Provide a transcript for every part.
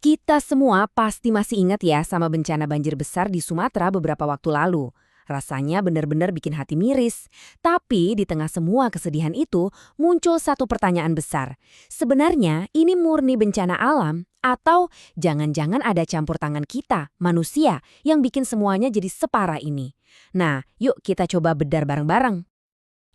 Kita semua pasti masih ingat ya sama bencana banjir besar di Sumatera beberapa waktu lalu. Rasanya benar-benar bikin hati miris. Tapi di tengah semua kesedihan itu, muncul satu pertanyaan besar. Sebenarnya ini murni bencana alam atau jangan-jangan ada campur tangan kita, manusia, yang bikin semuanya jadi separah ini? Nah, yuk kita coba bedar bareng-bareng.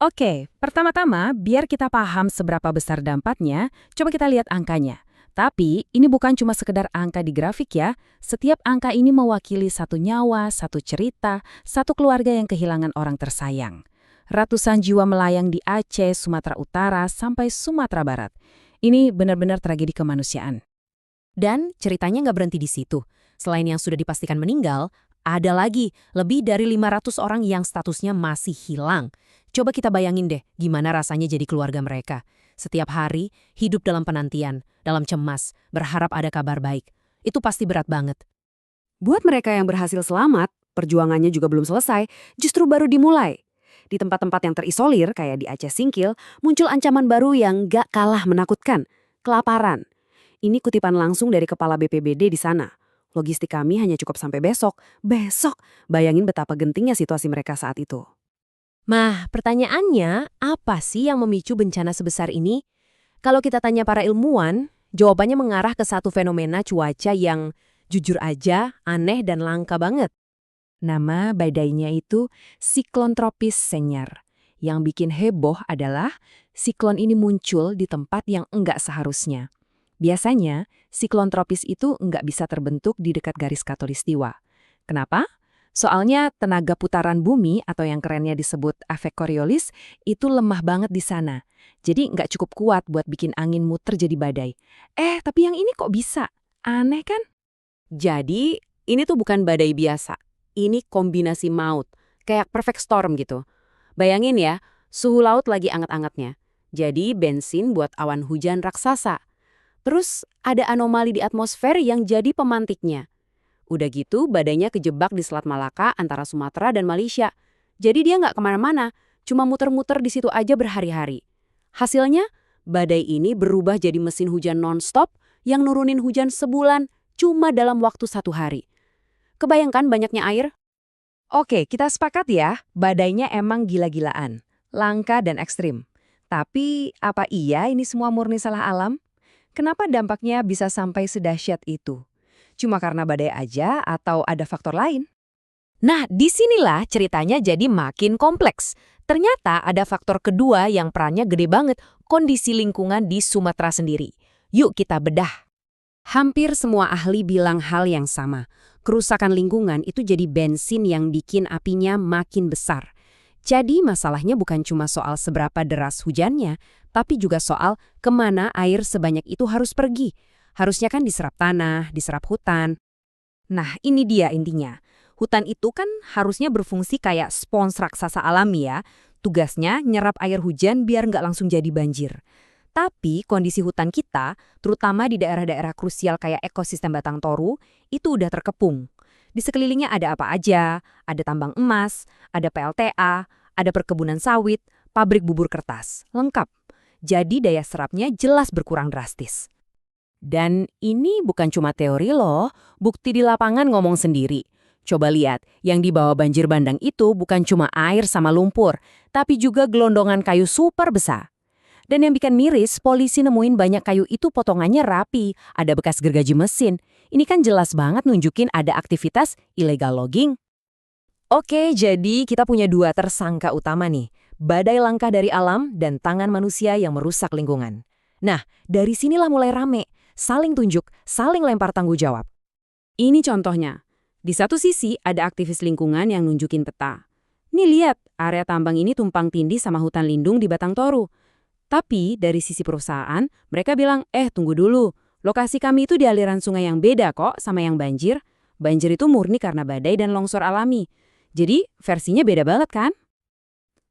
Oke, pertama-tama biar kita paham seberapa besar dampaknya, coba kita lihat angkanya. Tapi ini bukan cuma sekedar angka di grafik ya, setiap angka ini mewakili satu nyawa, satu cerita, satu keluarga yang kehilangan orang tersayang. Ratusan jiwa melayang di Aceh, Sumatera Utara, sampai Sumatera Barat. Ini benar-benar tragedi kemanusiaan. Dan ceritanya nggak berhenti di situ. Selain yang sudah dipastikan meninggal, ada lagi lebih dari 500 orang yang statusnya masih hilang. Coba kita bayangin deh gimana rasanya jadi keluarga mereka. Setiap hari hidup dalam penantian, dalam cemas, berharap ada kabar baik. Itu pasti berat banget. Buat mereka yang berhasil selamat, perjuangannya juga belum selesai, justru baru dimulai. Di tempat-tempat yang terisolir, kayak di Aceh Singkil, muncul ancaman baru yang gak kalah menakutkan, kelaparan. Ini kutipan langsung dari Kepala BPBD di sana. Logistik kami hanya cukup sampai besok. Besok! Bayangin betapa gentingnya situasi mereka saat itu. Nah, pertanyaannya, apa sih yang memicu bencana sebesar ini? Kalau kita tanya para ilmuwan, jawabannya mengarah ke satu fenomena cuaca yang jujur aja aneh dan langka banget. Nama badainya itu siklon tropis Senyar. Yang bikin heboh adalah siklon ini muncul di tempat yang enggak seharusnya. Biasanya, siklon tropis itu enggak bisa terbentuk di dekat garis khatulistiwa. Kenapa? Soalnya tenaga putaran bumi atau yang kerennya disebut efek Coriolis itu lemah banget di sana. Jadi nggak cukup kuat buat bikin angin muter jadi badai. Tapi yang ini kok bisa? Aneh kan? Jadi, ini tuh bukan badai biasa. Ini kombinasi maut, kayak perfect storm gitu. Bayangin ya, suhu laut lagi anget-angetnya. Jadi bensin buat awan hujan raksasa. Terus ada anomali di atmosfer yang jadi pemantiknya. Udah gitu, badainya kejebak di Selat Malaka antara Sumatera dan Malaysia. Jadi dia nggak kemana-mana, cuma muter-muter di situ aja berhari-hari. Hasilnya, badai ini berubah jadi mesin hujan non-stop yang nurunin hujan sebulan cuma dalam waktu 1 hari. Kebayangkan banyaknya air? Oke, kita sepakat ya, badainya emang gila-gilaan, langka dan ekstrim. Tapi apa iya ini semua murni salah alam? Kenapa dampaknya bisa sampai sedahsyat itu? Cuma karena badai aja atau ada faktor lain? Nah, disinilah ceritanya jadi makin kompleks. Ternyata ada faktor kedua yang perannya gede banget, kondisi lingkungan di Sumatera sendiri. Yuk kita bedah. Hampir semua ahli bilang hal yang sama. Kerusakan lingkungan itu jadi bensin yang bikin apinya makin besar. Jadi masalahnya bukan cuma soal seberapa deras hujannya, tapi juga soal kemana air sebanyak itu harus pergi. Harusnya kan diserap tanah, diserap hutan. Nah, ini dia intinya. Hutan itu kan harusnya berfungsi kayak spons raksasa alami ya. Tugasnya nyerap air hujan biar nggak langsung jadi banjir. Tapi kondisi hutan kita, terutama di daerah-daerah krusial kayak ekosistem Batang Toru, itu udah terkepung. Di sekelilingnya ada apa aja? Ada tambang emas, ada PLTA, ada perkebunan sawit, pabrik bubur kertas. Lengkap. Jadi daya serapnya jelas berkurang drastis. Dan ini bukan cuma teori loh, bukti di lapangan ngomong sendiri. Coba lihat, yang dibawa banjir bandang itu bukan cuma air sama lumpur, tapi juga gelondongan kayu super besar. Dan yang bikin miris, polisi nemuin banyak kayu itu potongannya rapi, ada bekas gergaji mesin. Ini kan jelas banget nunjukin ada aktivitas illegal logging. Oke, jadi kita punya dua tersangka utama nih, badai langka dari alam dan tangan manusia yang merusak lingkungan. Nah, dari sinilah mulai rame. Saling tunjuk, saling lempar tanggung jawab. Ini contohnya. Di satu sisi ada aktivis lingkungan yang nunjukin peta. Nih lihat, area tambang ini tumpang tindih sama hutan lindung di Batang Toru. Tapi dari sisi perusahaan, mereka bilang, tunggu dulu. Lokasi kami itu di aliran sungai yang beda kok sama yang banjir. Banjir itu murni karena badai dan longsor alami. Jadi versinya beda banget kan?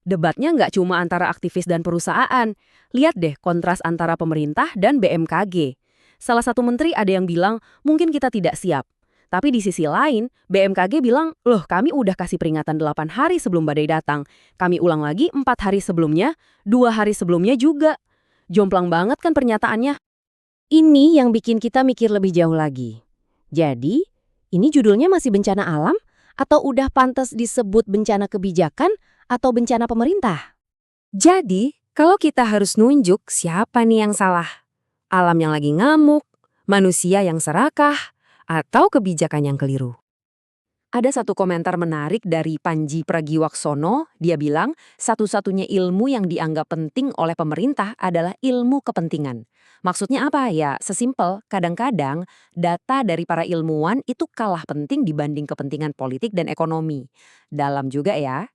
Debatnya nggak cuma antara aktivis dan perusahaan. Lihat deh kontras antara pemerintah dan BMKG. Salah satu menteri ada yang bilang, mungkin kita tidak siap. Tapi di sisi lain, BMKG bilang, loh kami udah kasih peringatan 8 hari sebelum badai datang. Kami ulang lagi 4 hari sebelumnya, 2 hari sebelumnya juga. Jomplang banget kan pernyataannya? Ini yang bikin kita mikir lebih jauh lagi. Jadi, ini judulnya masih bencana alam atau udah pantas disebut bencana kebijakan atau bencana pemerintah? Jadi, kalau kita harus nunjuk siapa nih yang salah? Alam yang lagi ngamuk, manusia yang serakah, atau kebijakan yang keliru? Ada satu komentar menarik dari Panji Pragiwaksono. Dia bilang, satu-satunya ilmu yang dianggap penting oleh pemerintah adalah ilmu kepentingan. Maksudnya apa? Ya, sesimpel, kadang-kadang data dari para ilmuwan itu kalah penting dibanding kepentingan politik dan ekonomi. Dalam juga ya.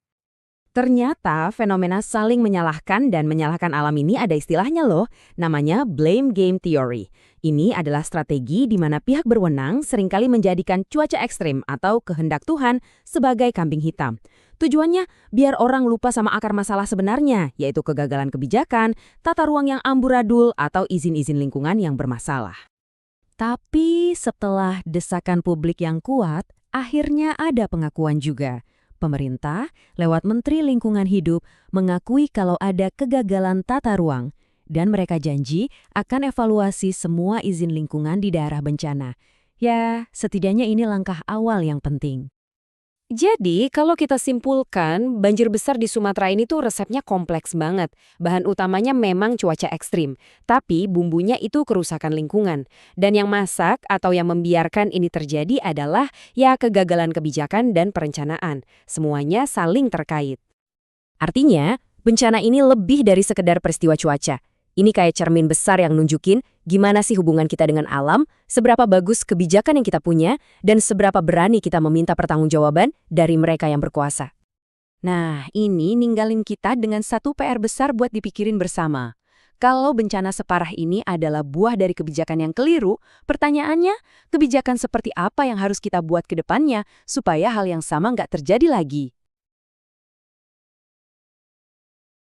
Ternyata fenomena saling menyalahkan dan menyalahkan alam ini ada istilahnya loh, namanya blame game theory. Ini adalah strategi di mana pihak berwenang seringkali menjadikan cuaca ekstrim atau kehendak Tuhan sebagai kambing hitam. Tujuannya biar orang lupa sama akar masalah sebenarnya, yaitu kegagalan kebijakan, tata ruang yang amburadul, atau izin-izin lingkungan yang bermasalah. Tapi setelah desakan publik yang kuat, akhirnya ada pengakuan juga. Pemerintah, lewat Menteri Lingkungan Hidup, mengakui kalau ada kegagalan tata ruang, dan mereka janji akan evaluasi semua izin lingkungan di daerah bencana. Ya, setidaknya ini langkah awal yang penting. Jadi, kalau kita simpulkan, banjir besar di Sumatera ini tuh resepnya kompleks banget. Bahan utamanya memang cuaca ekstrim, tapi bumbunya itu kerusakan lingkungan. Dan yang masak atau yang membiarkan ini terjadi adalah ya kegagalan kebijakan dan perencanaan. Semuanya saling terkait. Artinya, bencana ini lebih dari sekedar peristiwa cuaca. Ini kayak cermin besar yang nunjukin gimana sih hubungan kita dengan alam, seberapa bagus kebijakan yang kita punya, dan seberapa berani kita meminta pertanggungjawaban dari mereka yang berkuasa. Nah, ini ninggalin kita dengan satu PR besar buat dipikirin bersama. Kalau bencana separah ini adalah buah dari kebijakan yang keliru, pertanyaannya, kebijakan seperti apa yang harus kita buat ke depannya supaya hal yang sama nggak terjadi lagi?